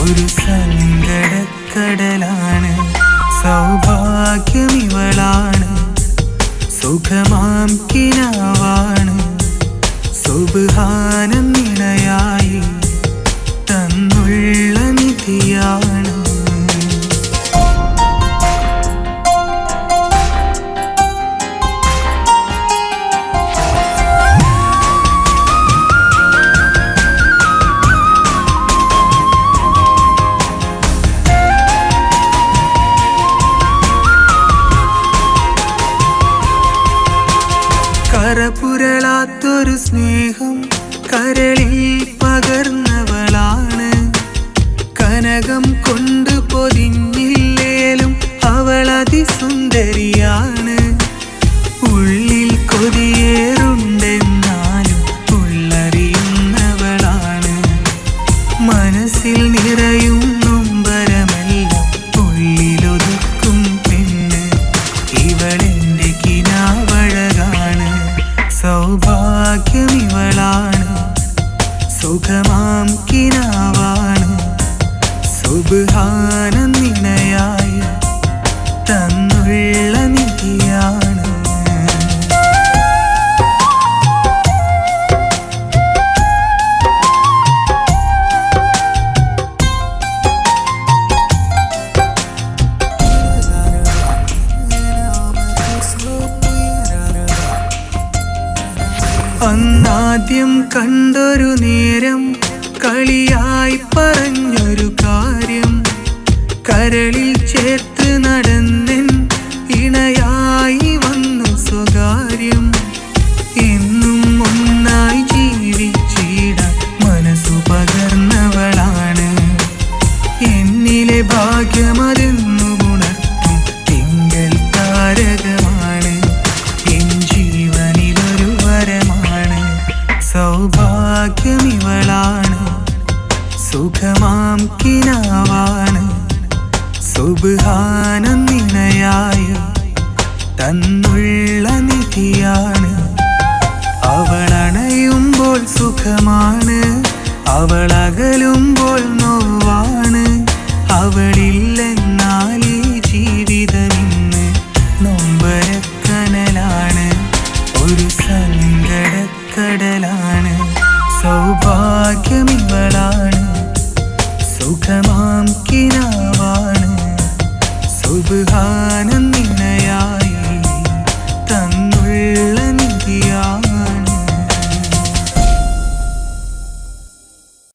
ഒരു സങ്കടക്കടലാണ്. സൗഭാഗ്യമിവളാണ്, സുഖമാം കിനാവാണ്, സുബ്ഹാനം നിണയായി തന്നുള്ള നിധിയാണ്. കരപുരളാത്തൊരു സ്നേഹം കരളിൽ പകർന്നവളാണ്. കനകം കൊണ്ട് പൊതിഞ്ഞില്ലേലും അവൾ അതിസുന്ദരിയാണ്. ഉള്ളിൽ കൊതിയേറുണ്ടെന്നാലും ഉള്ളറിയുന്നവളാണ്. മനസ്സിൽ നിറയും നൊമ്പരമെല്ലാം ഉള്ളിലൊതുക്കും പെണ്ണ്. ഇവളെന്റെ കിനാവഴകാണ്, സൗഭാഗ്യമിവളാണ്, സുഖമാം കിനാവാണ്, സുബ്ഹാനം നിണയായി തന്നുള്ള നിധിയാണ്. അന്നാദ്യം കണ്ടൊരു നേരം കളിയായി പറഞ്ഞൊരു കാര്യം, കരളിൽ ചേർത്ത് നടന്നെൻ ഇണയായി വന്നു സ്വകാര്യം. എന്നും ഒന്നായി ജീവിച്ചിടാൻ മനസ്സു പകർന്നവളാണ്. എന്നിലെ ഭാഗ്യമതെന്നു ഉണർത്തും തിങ്കൾ താരകമാണ്. എൻ ജീവനിലൊരു വരമാണ്, സൗഭാഗ്യമിവളാണ്, സുഖമാം കിനാവാണ്, സുബ്ഹാനം നിണയായി തന്നുള്ള നിധിയാണ്. അവളണയുമ്പോൾ സുഖമാണ്, അവളകലുമ്പോൾ നോവാണ്. അവളിൽ